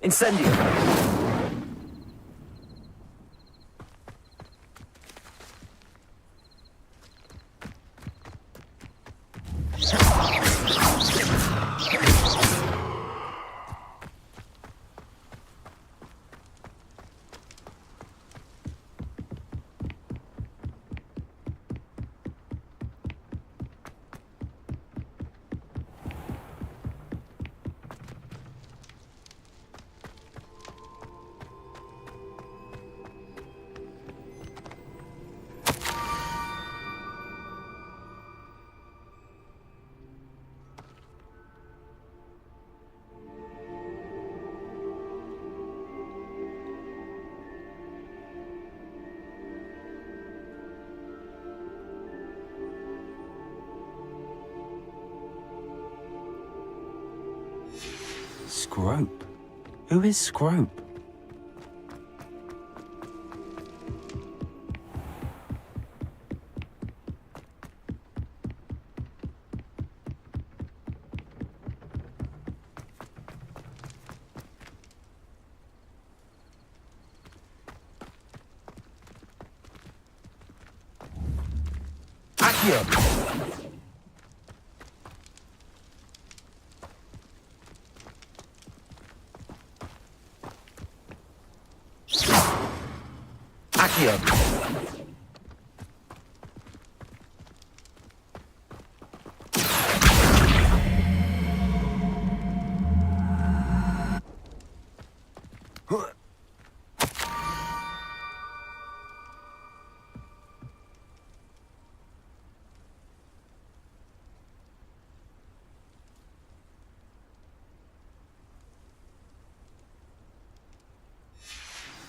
Incendio! Scrope? Who is Scrope? Accio! Accio!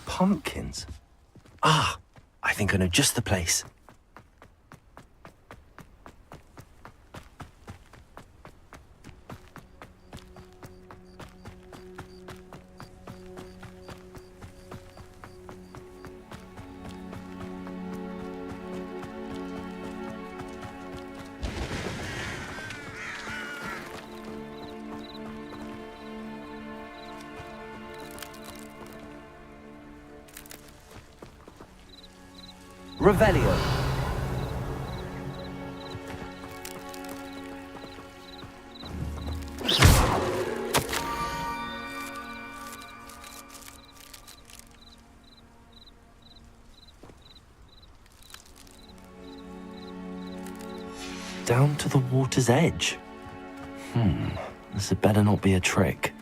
Pumpkins? Ah, I think I know just the place. Revelio. Down to the water's edge. This had better not be a trick.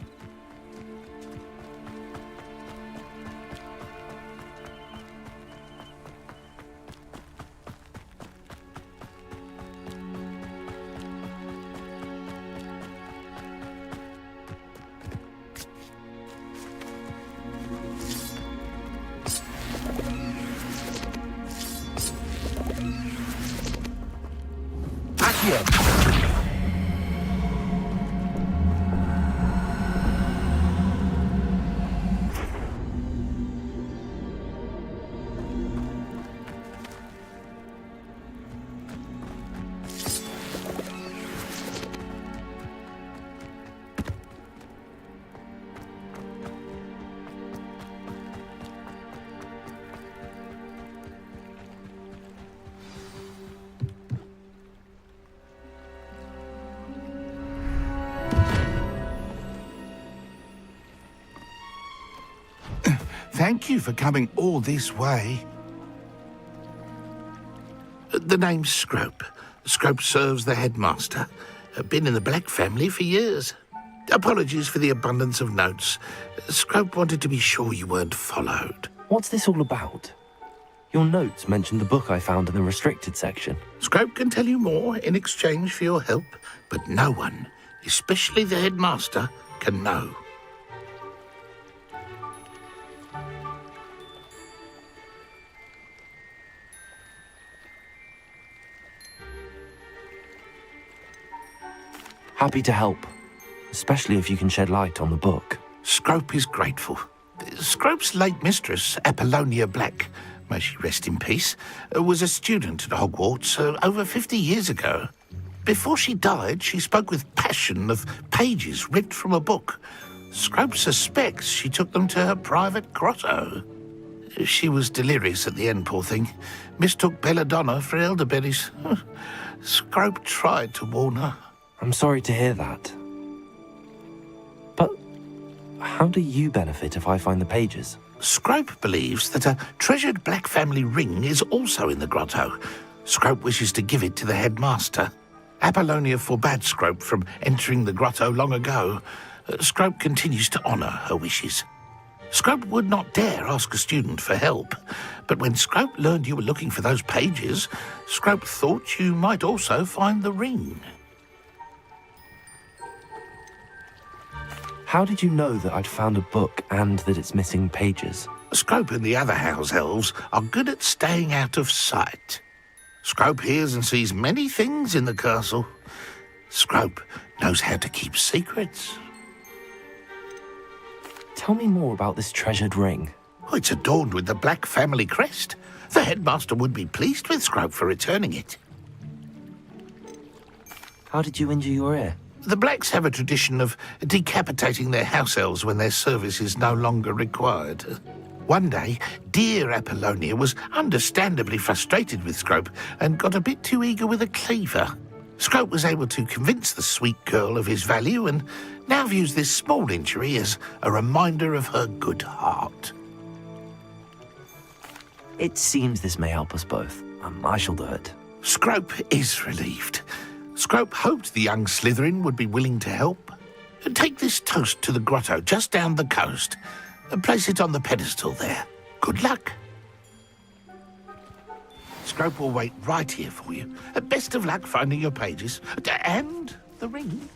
Thank you for coming all this way. The name's Scrope. Scrope serves the headmaster. Been in the Black family for years. Apologies for the abundance of notes. Scrope wanted to be sure you weren't followed. What's this all about? Your notes mentioned the book I found in the restricted section. Scrope can tell you more in exchange for your help, but no one, especially the headmaster, can know. Happy to help, especially if you can shed light on the book. Scrope is grateful. Scrope's late mistress, Apollonia Black, may she rest in peace, was a student at Hogwarts over 50 years ago. Before she died, she spoke with passion of pages ripped from a book. Scrope suspects she took them to her private grotto. She was delirious at the end, poor thing. Mistook belladonna for elderberries. Scrope tried to warn her. I'm sorry to hear that. But how do you benefit if I find the pages? Scrope believes that a treasured black family ring is also in the grotto. Scrope wishes to give it to the headmaster. Apollonia forbade Scrope from entering the grotto long ago. Scrope continues to honour her wishes. Scrope would not dare ask a student for help, but when Scrope learned you were looking for those pages, Scrope thought you might also find the ring. How did you know that I'd found a book and that it's missing pages? Scrope and the other house elves are good at staying out of sight. Scrope hears and sees many things in the castle. Scrope knows how to keep secrets. Tell me more about this treasured ring. Oh, it's adorned with the black family crest. The headmaster would be pleased with Scrope for returning it. How did you injure your ear? The blacks have a tradition of decapitating their house elves when their service is no longer required. One day, dear Apollonia was understandably frustrated with Scrope and got a bit too eager with a cleaver. Scrope was able to convince the sweet girl of his value and now views this small injury as a reminder of her good heart. It seems this may help us both. I shall do it. Scrope is relieved. Scrope hoped the young Slytherin would be willing to help. Take this toast to the grotto just down the coast and place it on the pedestal there. Good luck. Scrope will wait right here for you. Best of luck finding your pages and the ring.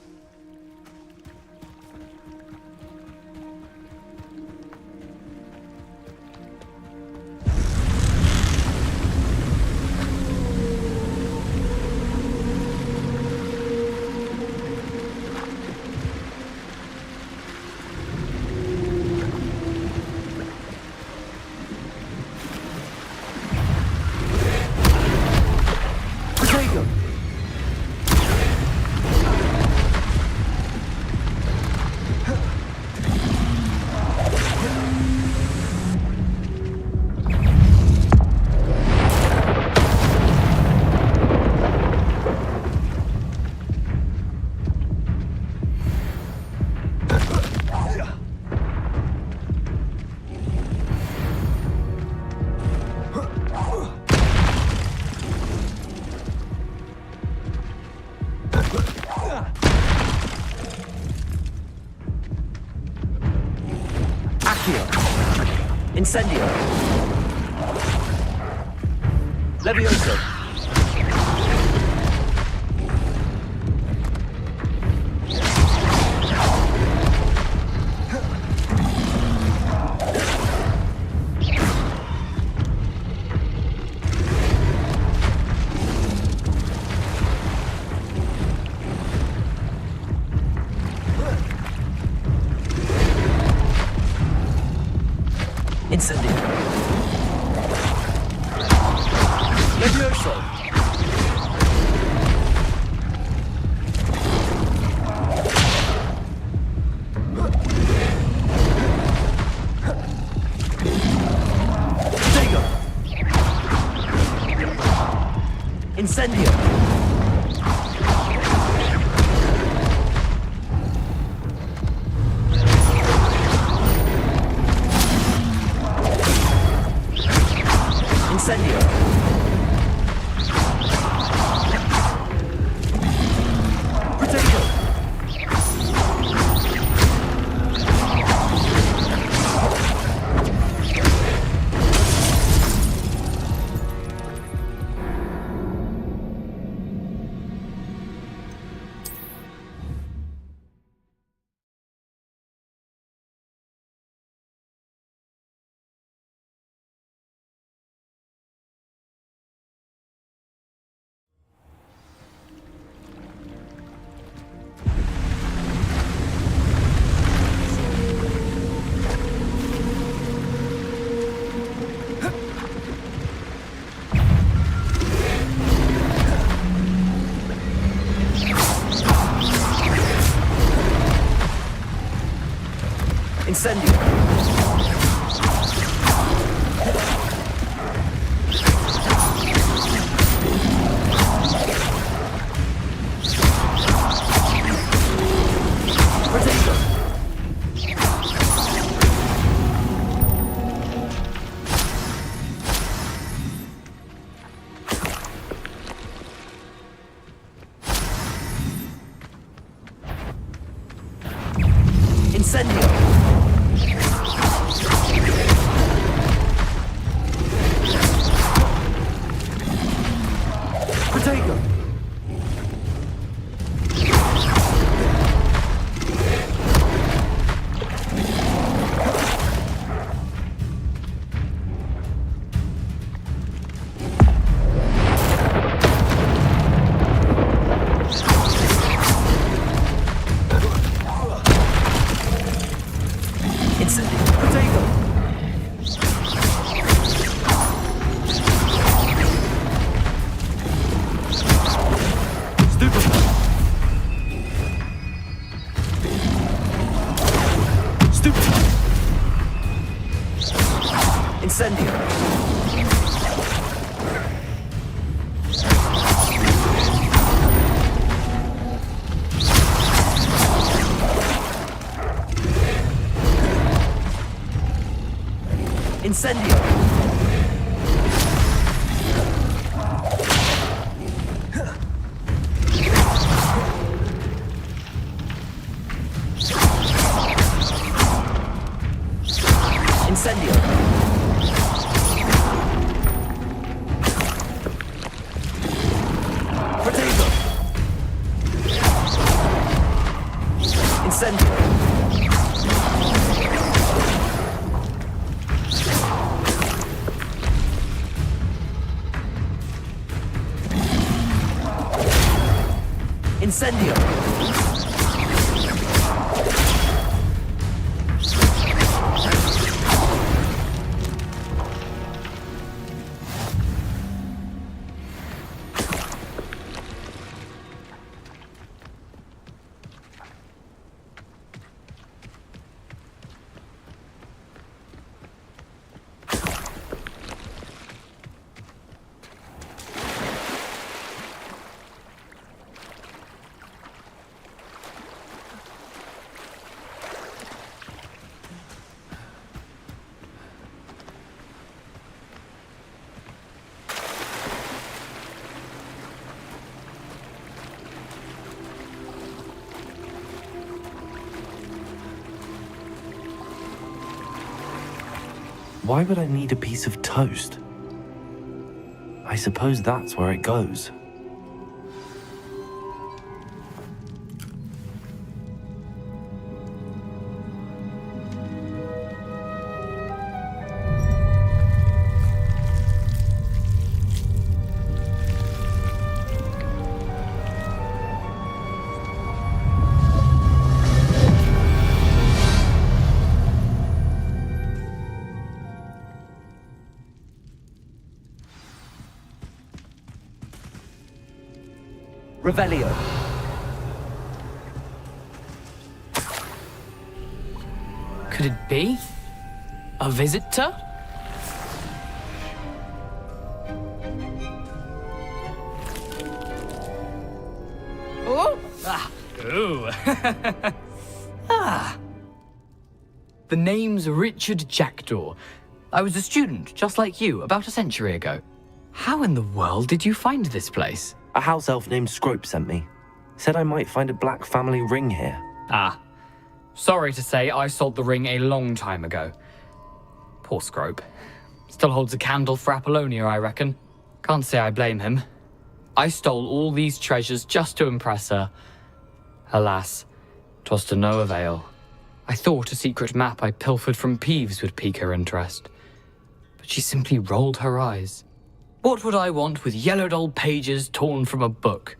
Incendio. Levioso. Incendio. Levioso. Tego. Incendio. Incendio. Incendio! Incendio! Protego! Incendio! Incendio! Incendio! Protego! Incendio! Incendio! Why would I need a piece of toast? I suppose that's where it goes. Revelio. Could it be? A visitor? Oh! Ah! Ooh! Ah! The name's Richard Jackdaw. I was a student, just like you, about a century ago. How in the world did you find this place? A house elf named Scrope sent me. Said I might find a black family ring here. Ah. Sorry to say, I sold the ring a long time ago. Poor Scrope. Still holds a candle for Apollonia, I reckon. Can't say I blame him. I stole all these treasures just to impress her. Alas, 'twas to no avail. I thought a secret map I pilfered from Peeves would pique her interest. But she simply rolled her eyes. What would I want with yellowed old pages torn from a book?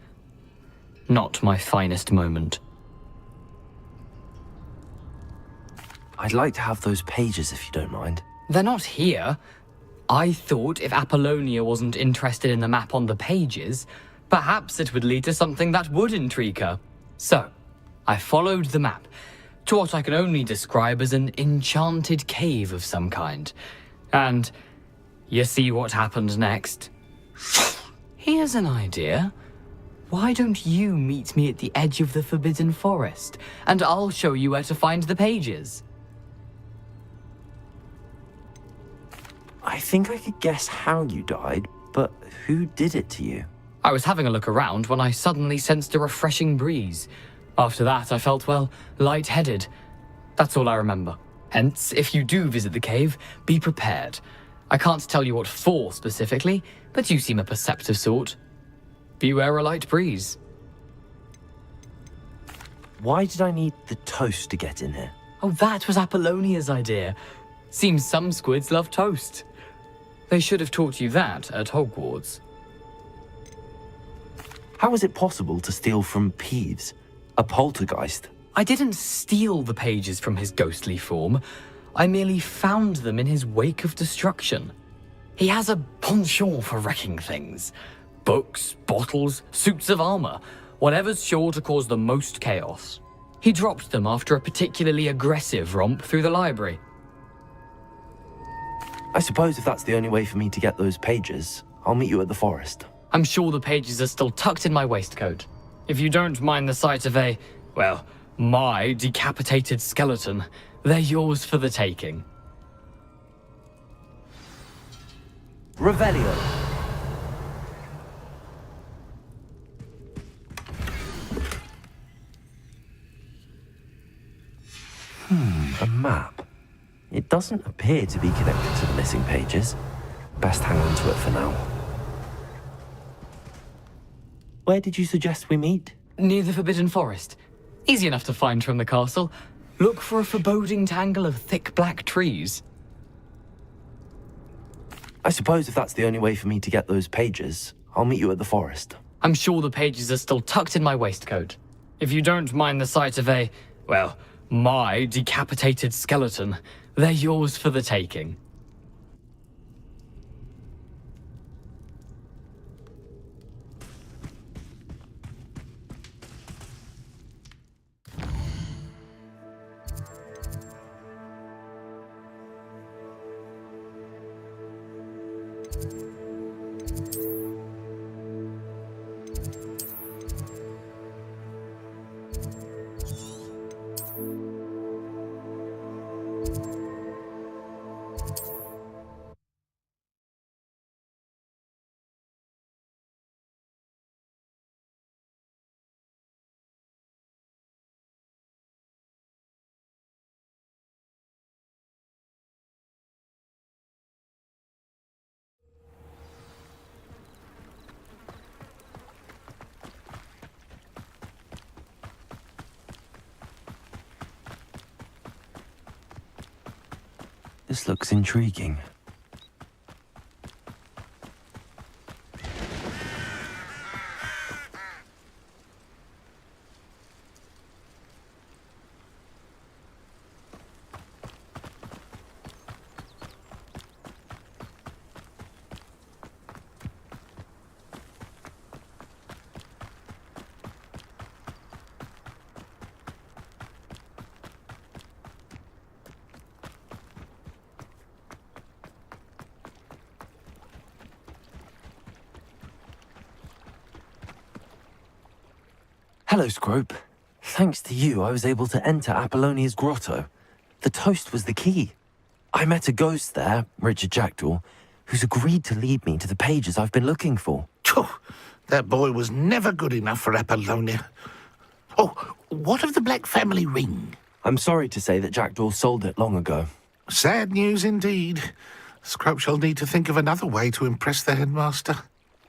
Not my finest moment. I'd like to have those pages if you don't mind. They're not here. I thought if Apollonia wasn't interested in the map on the pages, perhaps it would lead to something that would intrigue her. So, I followed the map, to what I can only describe as an enchanted cave of some kind. And you see what happened next? Here's an idea. Why don't you meet me at the edge of the Forbidden Forest, and I'll show you where to find the pages? I think I could guess how you died, but who did it to you? I was having a look around when I suddenly sensed a refreshing breeze. After that, I felt, well, lightheaded. That's all I remember. Hence, if you do visit the cave, be prepared. I can't tell you what for specifically, but you seem a perceptive sort. Beware a light breeze. Why did I need the toast to get in here? Oh, that was Apollonia's idea. Seems some squids love toast. They should have taught you that at Hogwarts. How is it possible to steal from Peeves, a poltergeist? I didn't steal the pages from his ghostly form. I merely found them in his wake of destruction. He has a penchant for wrecking things. Books, bottles, suits of armor, whatever's sure to cause the most chaos. He dropped them after a particularly aggressive romp through the library. I suppose if that's the only way for me to get those pages, I'll meet you at the forest. I'm sure the pages are still tucked in my waistcoat. If you don't mind the sight of a, well, my decapitated skeleton, they're yours for the taking. Revelio. A map. It doesn't appear to be connected to the missing pages. Best hang on to it for now. Where did you suggest we meet? Near the Forbidden Forest. Easy enough to find from the castle. Look for a foreboding tangle of thick black trees. I suppose if that's the only way for me to get those pages, I'll meet you at the forest. I'm sure the pages are still tucked in my waistcoat. If you don't mind the sight of a, well, my decapitated skeleton, they're yours for the taking. This looks intriguing. Hello, Scrope. Thanks to you, I was able to enter Apollonia's grotto. The toast was the key. I met a ghost there, Richard Jackdaw, who's agreed to lead me to the pages I've been looking for. Phew, that boy was never good enough for Apollonia. Oh, what of the Black family ring? I'm sorry to say that Jackdaw sold it long ago. Sad news indeed. Scrope shall need to think of another way to impress the headmaster.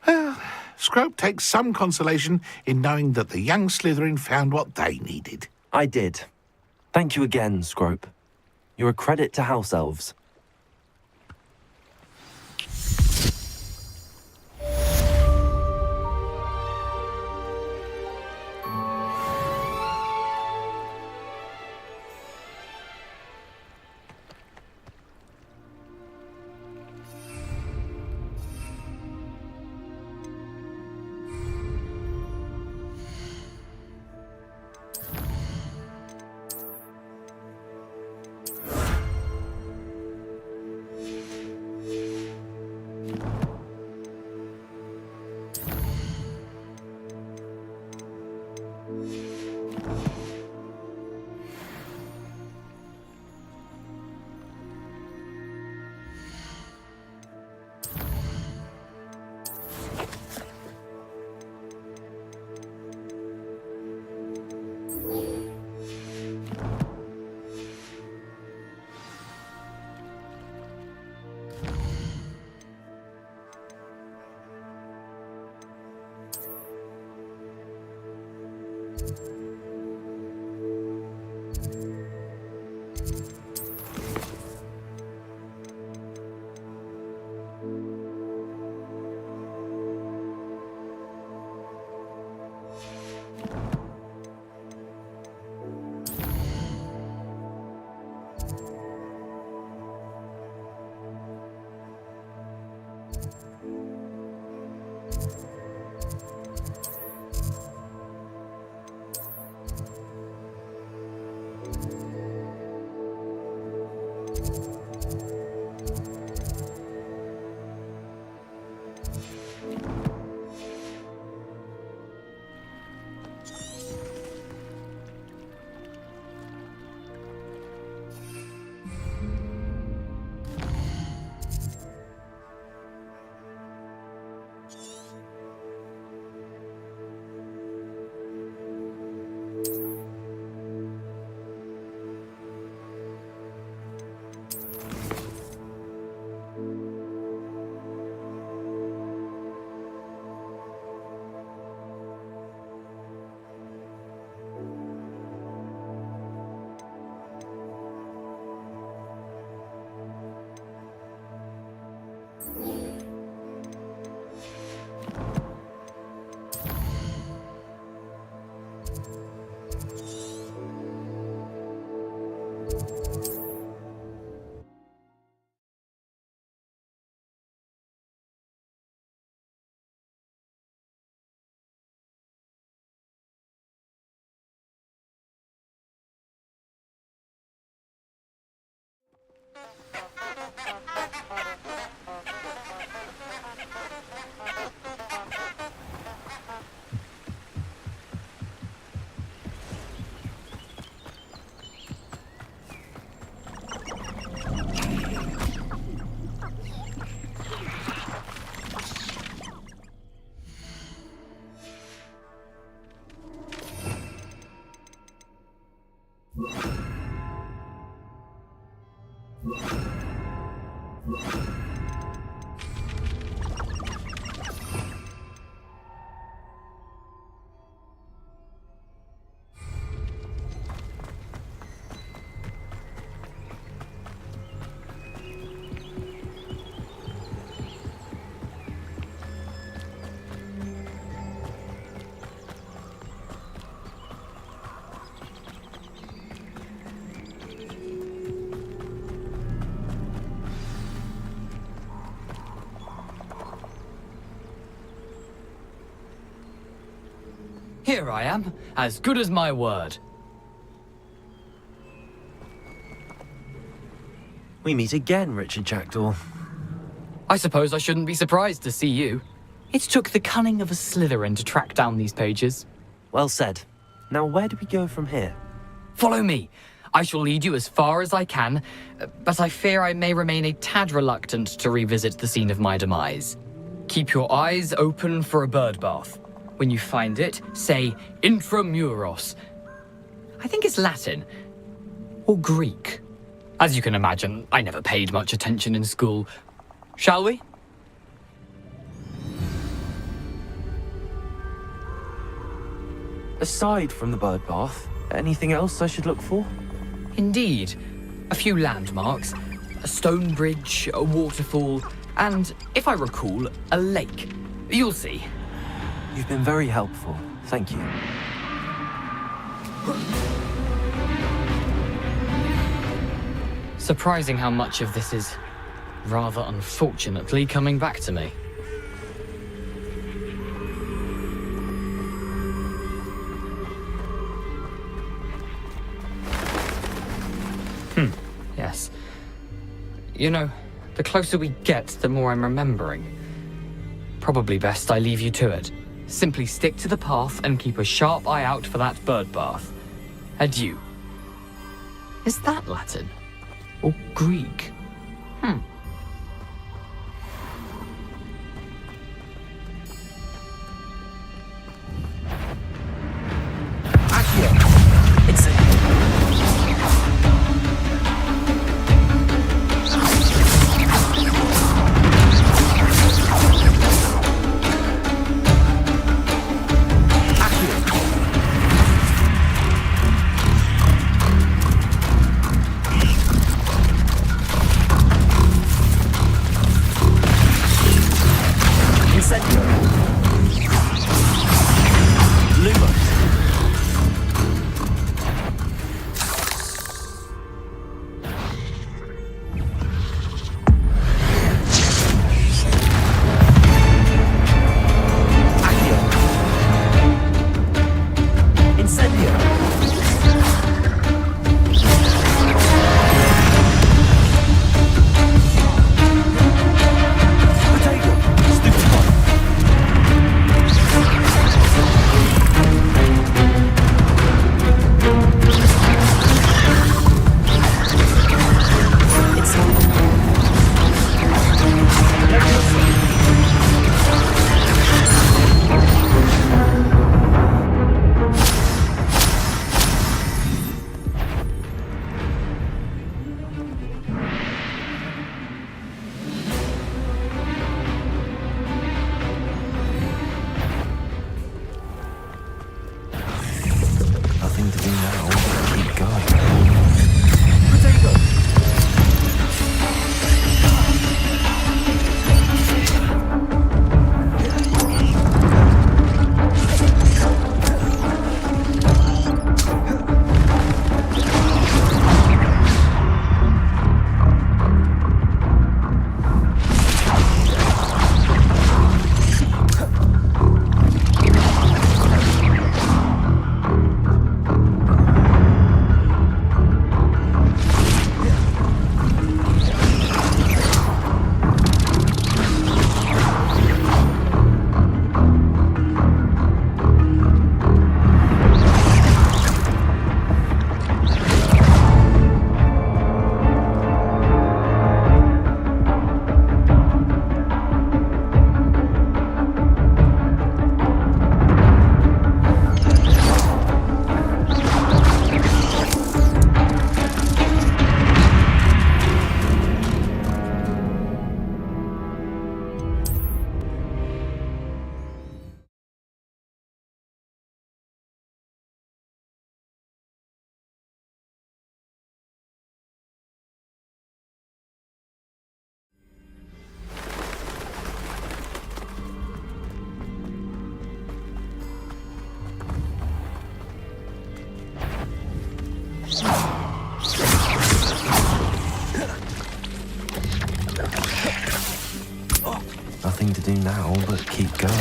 Well, Scrope takes some consolation in knowing that the young Slytherin found what they needed. I did. Thank you again, Scrope. You're a credit to House Elves. Here I am, as good as my word. We meet again, Richard Jackdaw. I suppose I shouldn't be surprised to see you. It took the cunning of a Slytherin to track down these pages. Well said. Now where do we go from here? Follow me. I shall lead you as far as I can, but I fear I may remain a tad reluctant to revisit the scene of my demise. Keep your eyes open for a bird bath. When you find it, say intramuros. I think it's Latin. Or Greek. As you can imagine, I never paid much attention in school. Shall we? Aside from the bird bath, anything else I should look for? Indeed. A few landmarks, a stone bridge, a waterfall, and, if I recall, a lake. You'll see. You've been very helpful. Thank you. Surprising how much of this is, rather unfortunately, coming back to me. Yes. You know, the closer we get, the more I'm remembering. Probably best I leave you to it. Simply stick to the path and keep a sharp eye out for that bird bath. Adieu. Is that Latin? Or Greek? It's a... nothing to do now but keep going.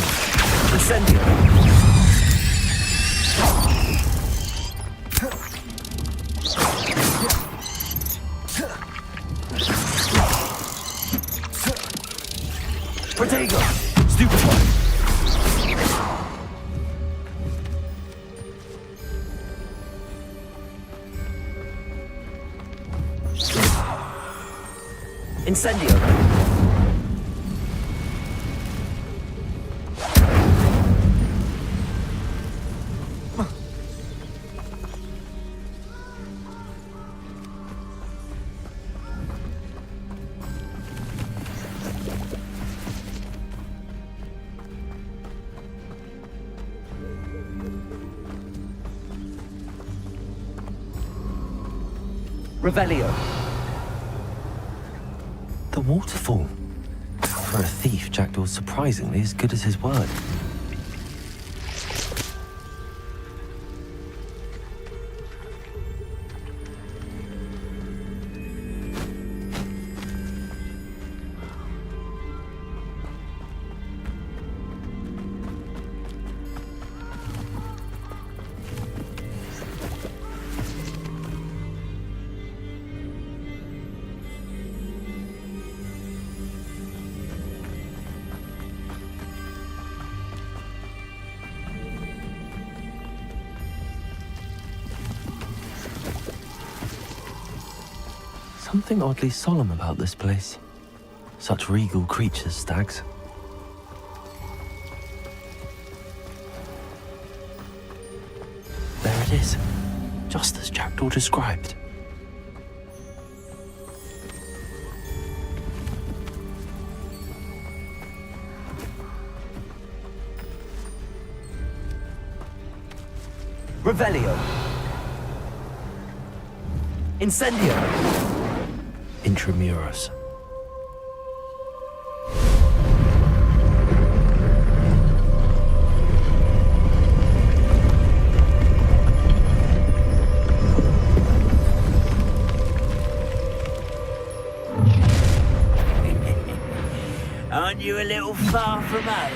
Incendio! Protego! Stupefy! Incendio! Revelio. The waterfall. For a thief, Jackdaw's surprisingly as good as his word. Something oddly solemn about this place. Such regal creatures, stags. There it is, just as Jackdaw described. Revelio. Incendio. Intramuros. Aren't you a little far from home?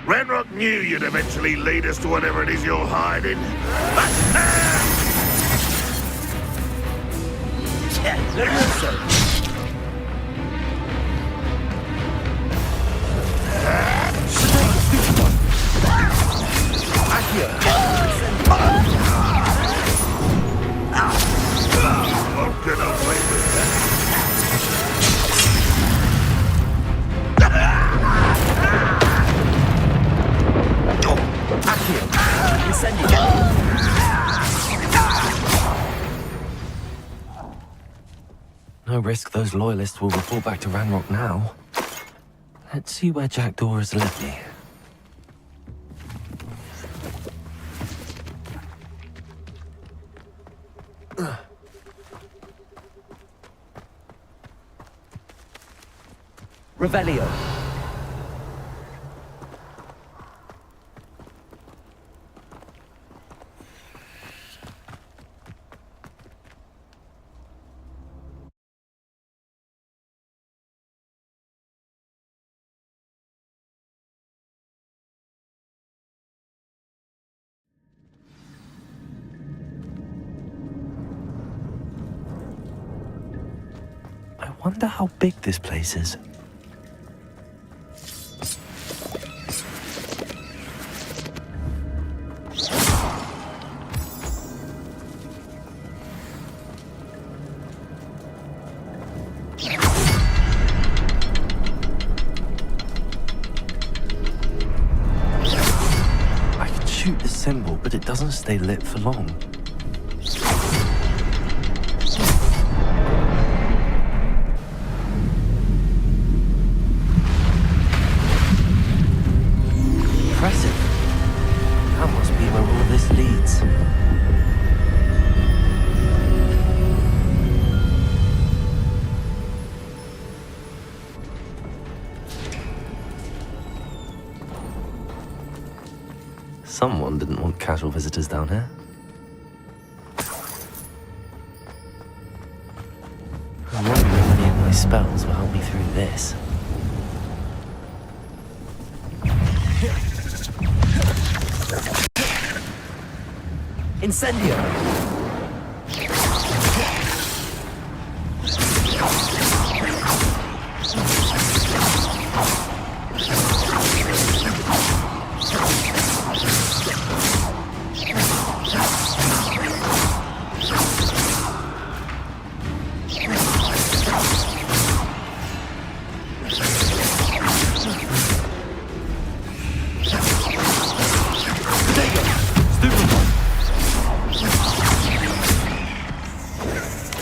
Ranrock knew you'd eventually lead us to whatever it is you're hiding. What can I play with that? No risk those loyalists will report back to Ranrock now. Let's see where Jackdaw has led me. Revelio. I wonder how big this place is. I can shoot the symbol, but it doesn't stay lit for long. Impressive. That must be where all this leads. Someone didn't want casual visitors down here. I'm wondering if any of my spells will help me through this. Incendio!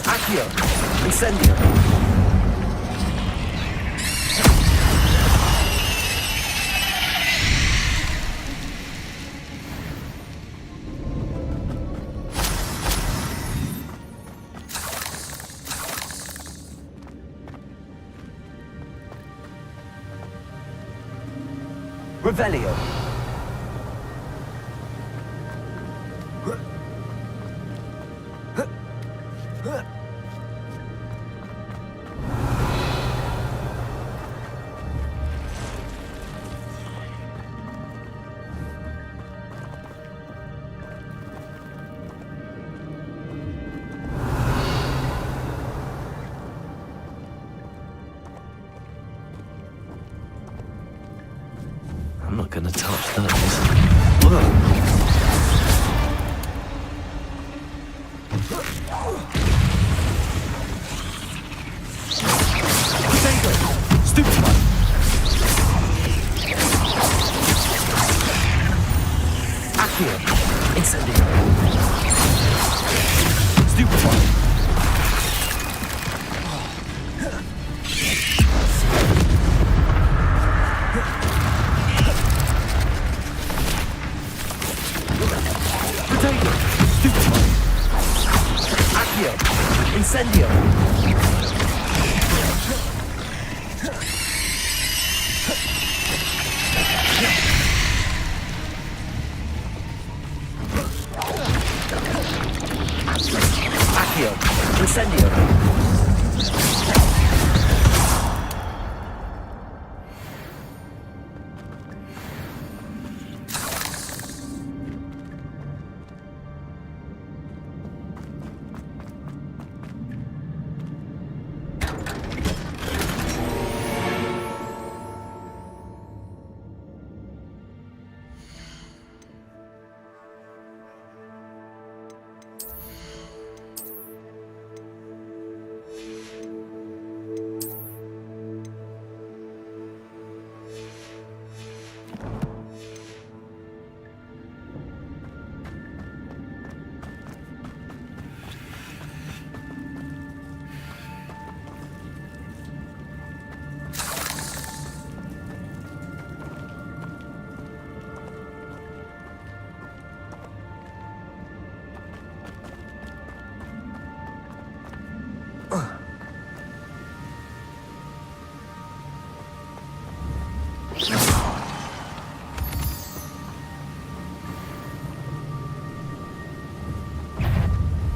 Accio! Incendio! Revelio! I'm not gonna touch those. Whoa! Stupid one! Accio! Incendio! Stupid one! Potato! Stupid one! Accio! Incendio! Accio! Incendio!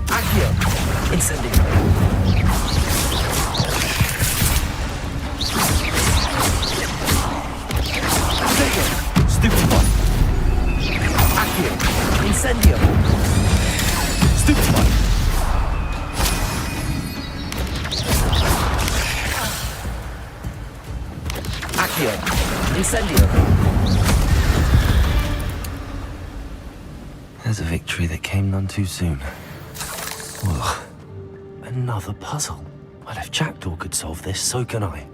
Accio! Incendio! Stupid one! Accio! Incendio! Stupid one! Accio! Incendio! There's a victory that came none too soon. Ugh. Another puzzle. Well, if Jackdaw could solve this, so can I.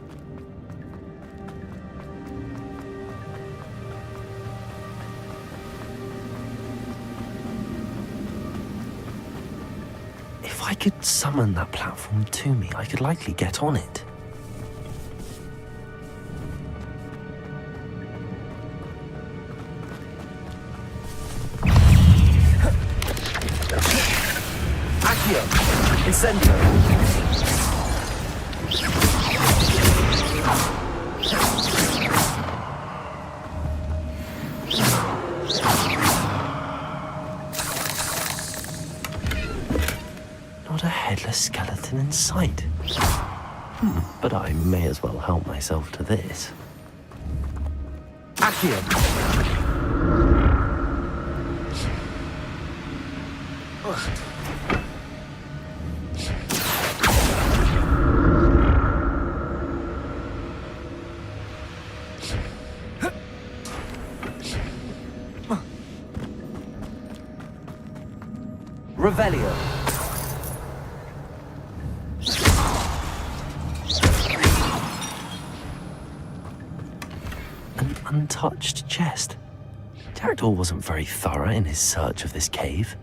If I could summon that platform to me, I could likely get on it. Accio! Incendio! Not a headless skeleton in sight. But I may as well help myself to this. Accio! Revelio. An untouched chest. Jackdaw wasn't very thorough in his search of this cave.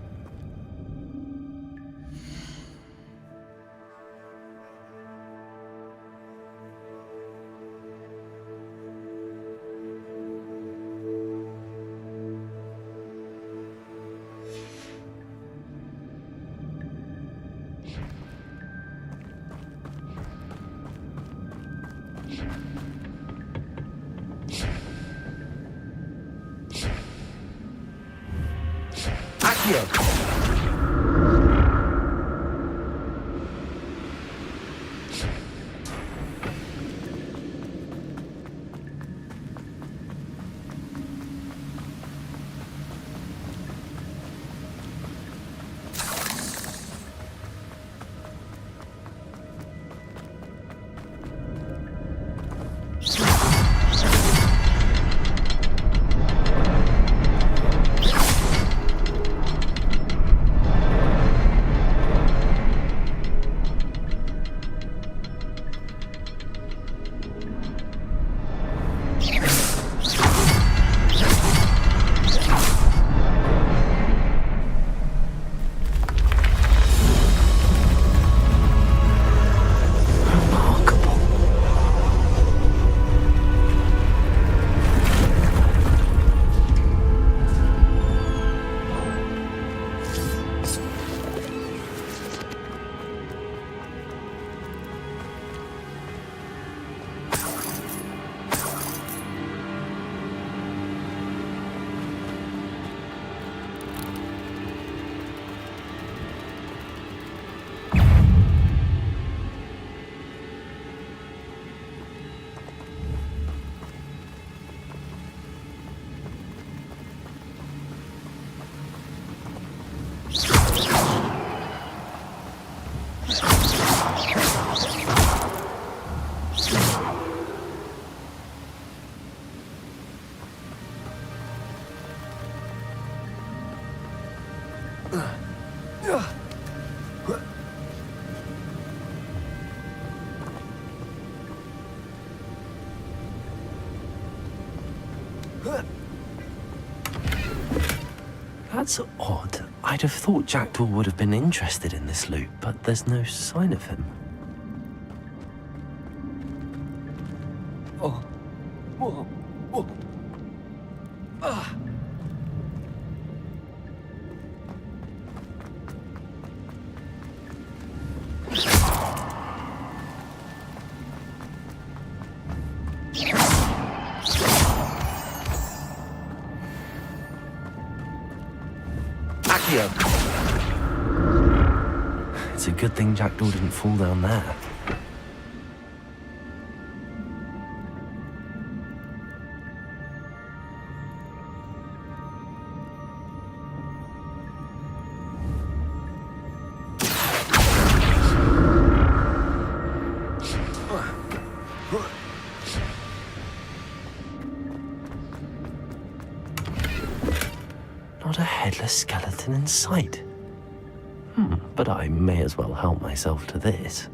Accio! That's odd. I'd have thought Jackdaw would have been interested in this loot, but there's no sign of him. Oh. Whoa. Whoa. Ah. It's a good thing Jackdaw didn't fall down there. Not a headless skeleton in sight. But I may as well help myself to this.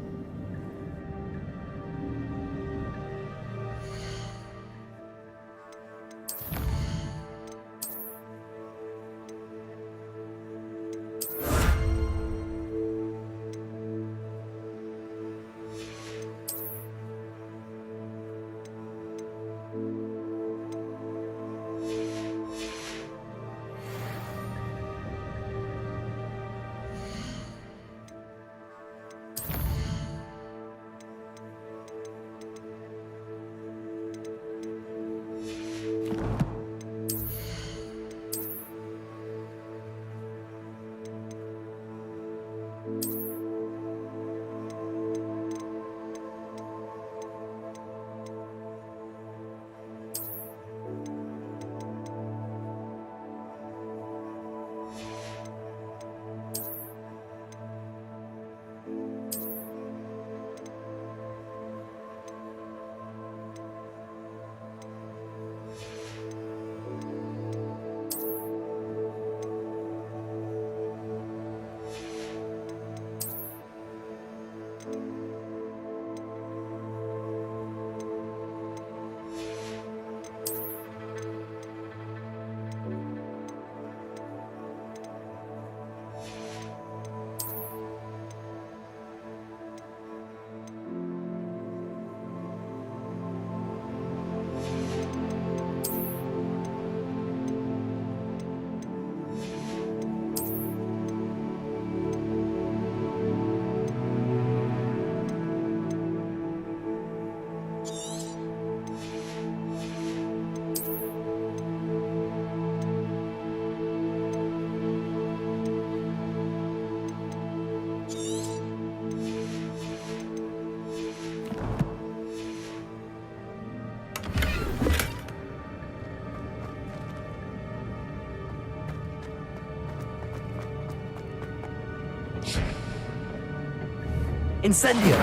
Incendio!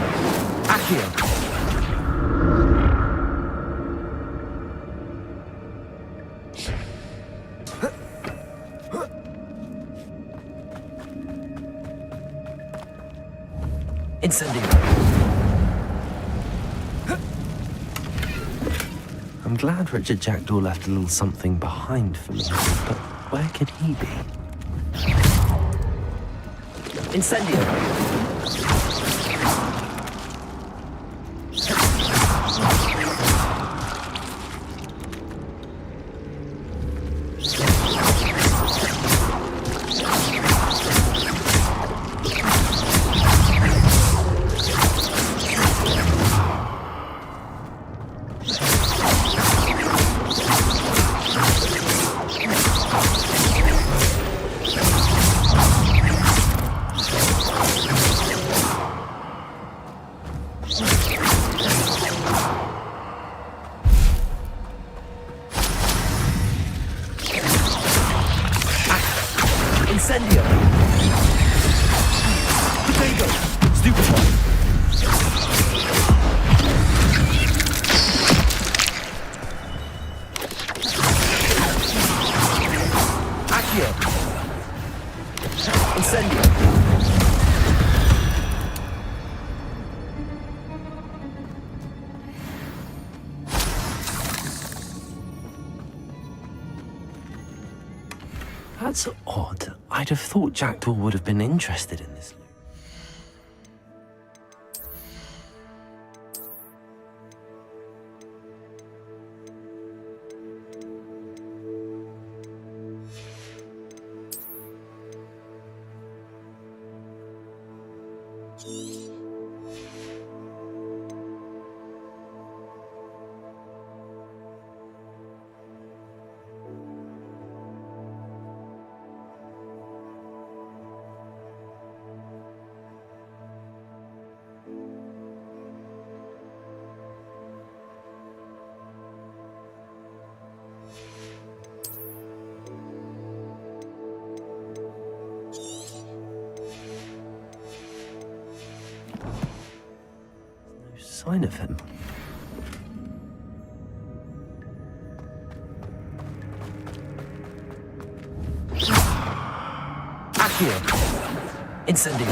Accio! Incendio! I'm glad Richard Jackdaw left a little something behind for me, but where could he be? Incendio! Incendio! Potato! Stupefy! Accio! Incendio! That's odd. I'd have thought Jackdaw would have been interested in this. No sign of him. Accio! Incendio!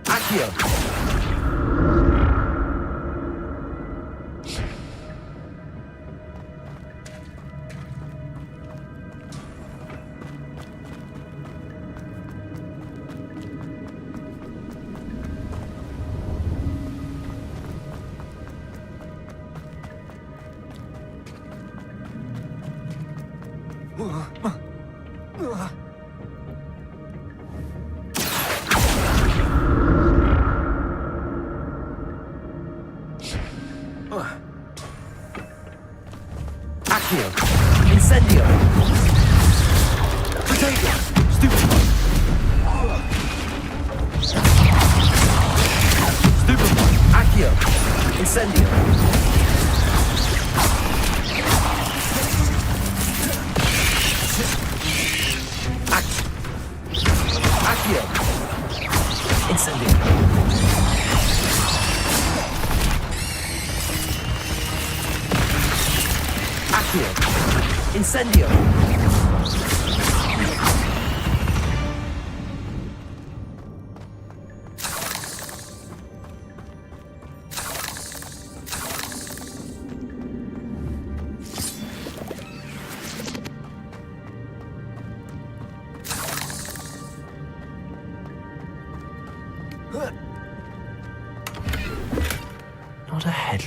Accio! Accio! Incendio! Potato! Stupefy! Stupefy! Accio! Incendio! Accio! Incendio! Accio! Incendio!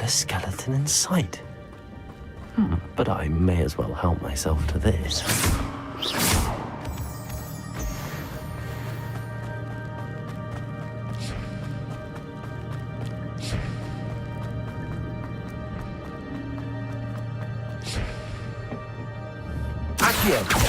a skeleton in sight. But I may as well help myself to this. Accio!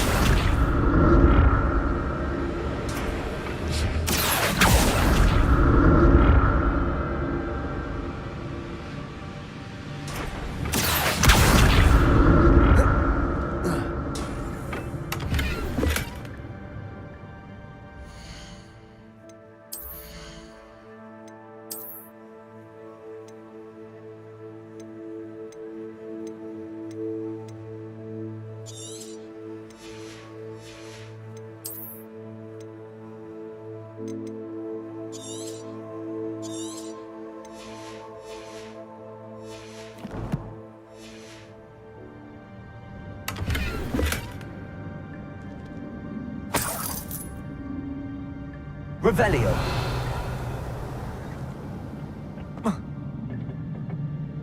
Revelio.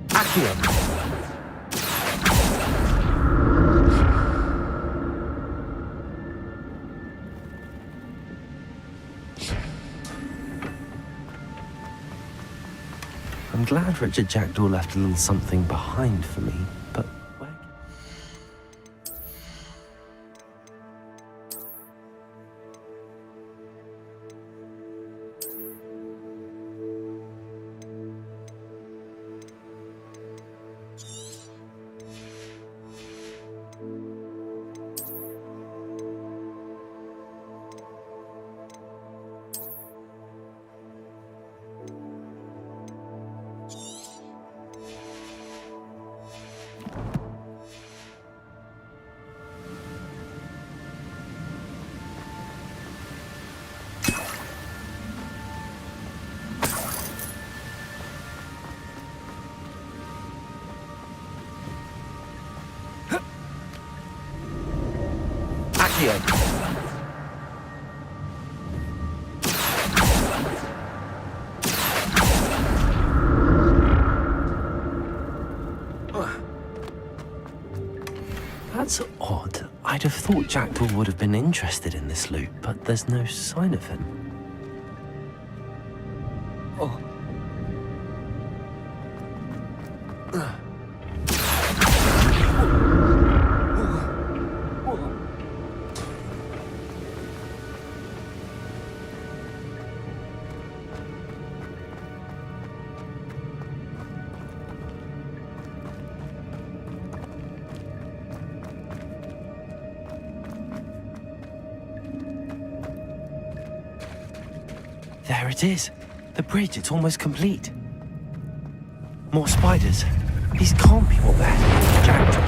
Accio! I'm glad Richard Jackdaw left a little something behind for me, but where... Accio! That's odd. I'd have thought Jackdaw would have been interested in this loot, but there's no sign of him. Oh. There it is. The bridge, it's almost complete. More spiders. These can't be what they're... Jackdaw.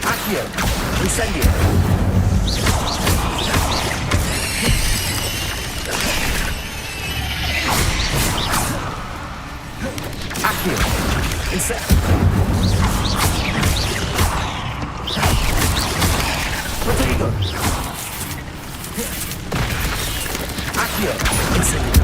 Accio! Incendio! Accio! Rodrigo! Accio! Incendio!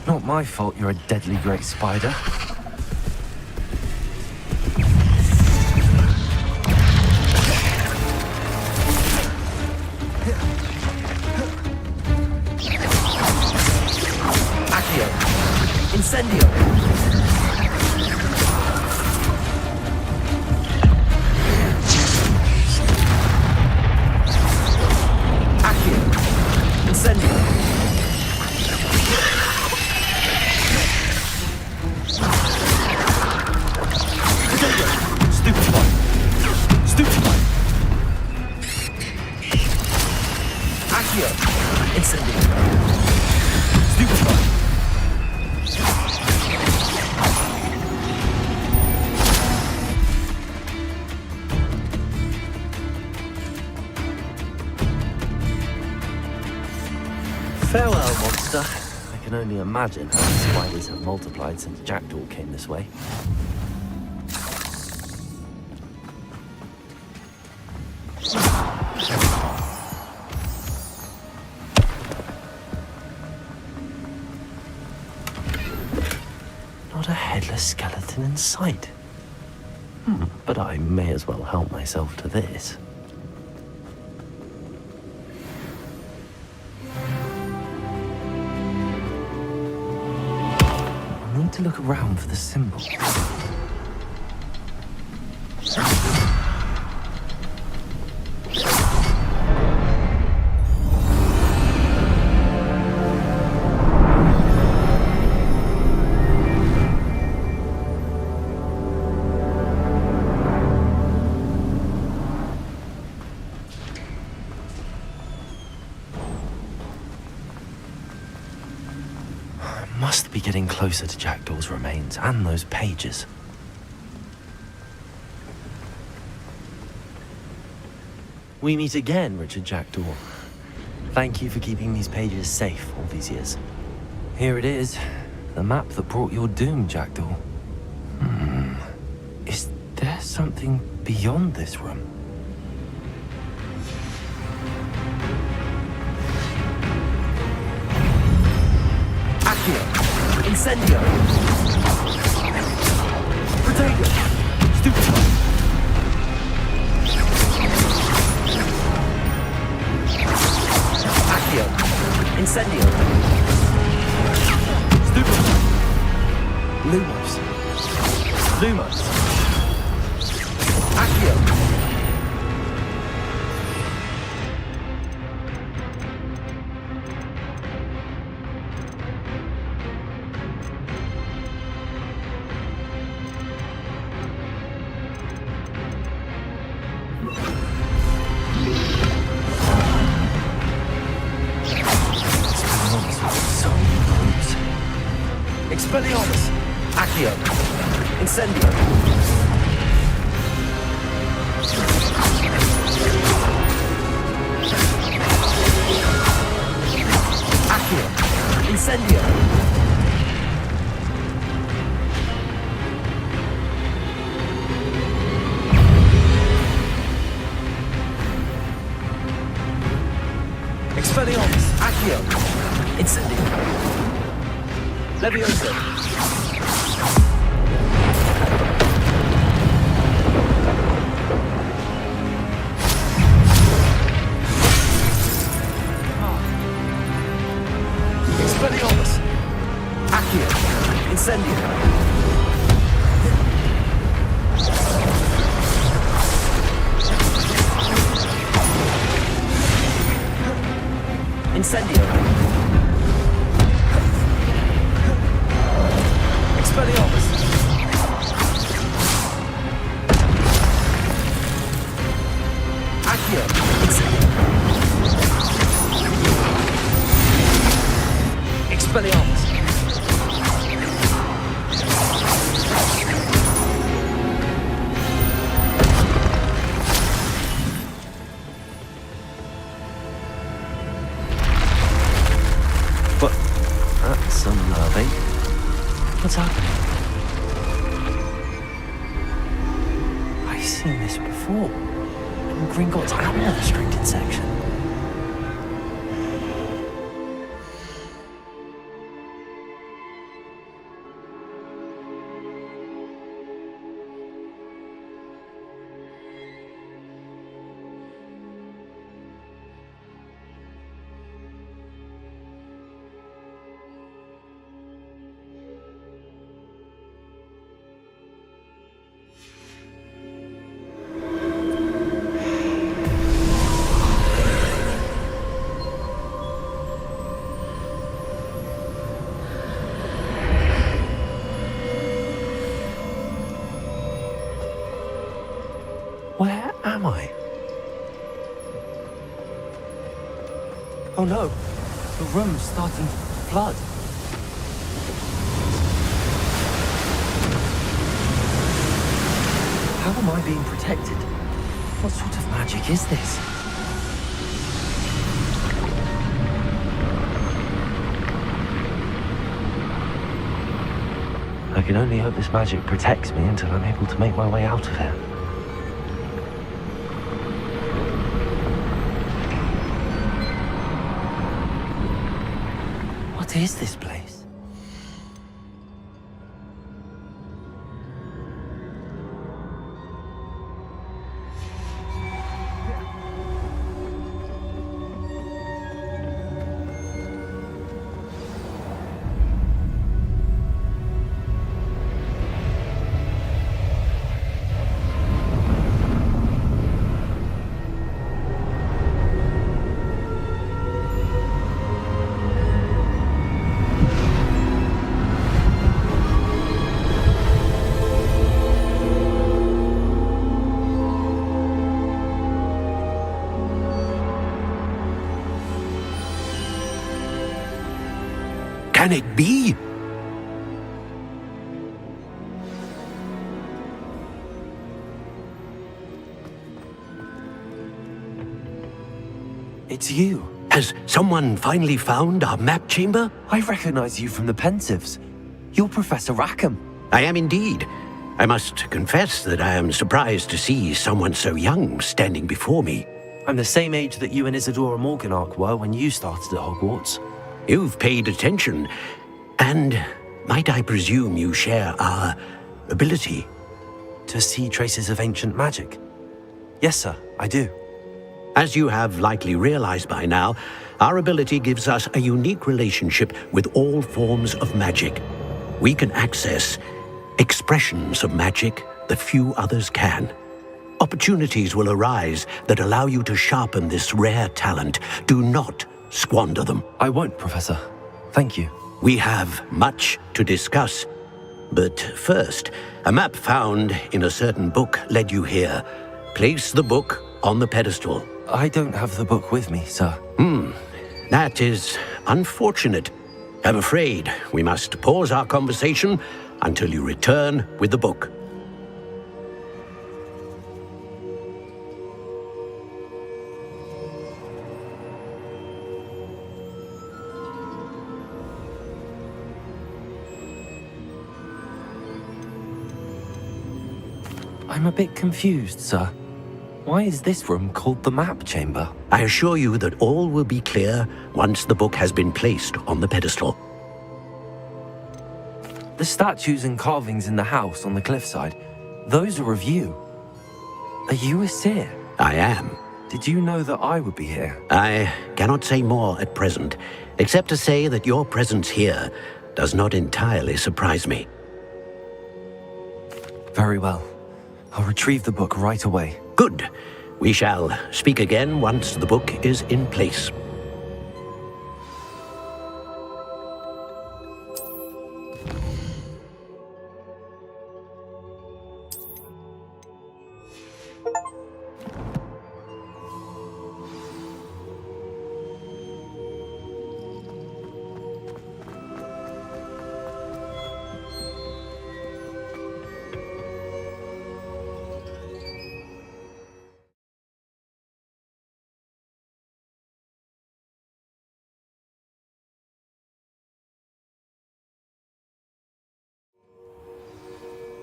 Not my fault you're a deadly great spider. Accio! Incendio! Accio! Incendio! Stupefy! Stupefy! Accio! Incendio! Stupefy! Farewell, monster. I can only imagine how the spiders have multiplied since Jackdaw came this way. skeleton in sight. But I may as well help myself to this. I need to look around for the symbol. Must be getting closer to Jackdaw's remains and those pages. We meet again, Richard Jackdaw. Thank you for keeping these pages safe all these years. Here it is, the map that brought your doom, Jackdaw. Is there something beyond this room? Incendio! Protego! Stupid! Accio! Incendio! Stupid! Lumos! Lumos! Accio! Expelliarmus! Accio! Incendio! Accio! Incendio! Expelliarmus! Accio! Incendio! Levioso! Expelliarmus! Accio! Incendio! Incendio! Expelliarmus! Accio! Incendio! Expelliarmus! But that's some nerve, eh? What's happening? I've seen this before. In Gringotts and the restricted section. Where am I? Oh no, the room's starting to flood. How am I being protected? What sort of magic is this? I can only hope this magic protects me until I'm able to make my way out of here. What is this place? can it be? It's you. Has someone finally found our map chamber? I recognize you from the Pensives. You're Professor Rackham. I am indeed. I must confess that I am surprised to see someone so young standing before me. I'm the same age that you and Isadora Morganach were when you started at Hogwarts. You've paid attention, and might I presume you share our ability? To see traces of ancient magic? Yes, sir, I do. As you have likely realized by now, our ability gives us a unique relationship with all forms of magic. We can access expressions of magic that few others can. Opportunities will arise that allow you to sharpen this rare talent. Do not squander them. I won't, Professor. Thank you. We have much to discuss. But first, a map found in a certain book led you here. Place the book on the pedestal. I don't have the book with me, sir. That is unfortunate. I'm afraid we must pause our conversation until you return with the book. I'm a bit confused, sir. Why is this room called the map chamber? I assure you that all will be clear once the book has been placed on the pedestal. The statues and carvings in the house on the cliffside, those are of you. Are you a seer? I am. Did you know that I would be here? I cannot say more at present, except to say that your presence here does not entirely surprise me. Very well. I'll retrieve the book right away. Good. We shall speak again once the book is in place.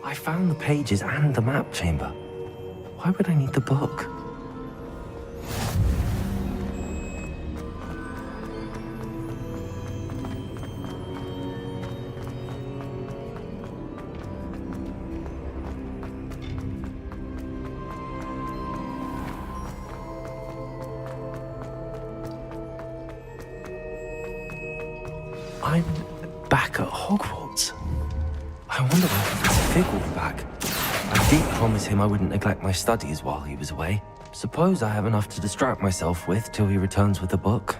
I found the pages and the map chamber. Why would I need the book? I'm back at Hogwarts. I wonder when Professor Fig will be back. I did promise him I wouldn't neglect my studies while he was away. Suppose I have enough to distract myself with till he returns with the book.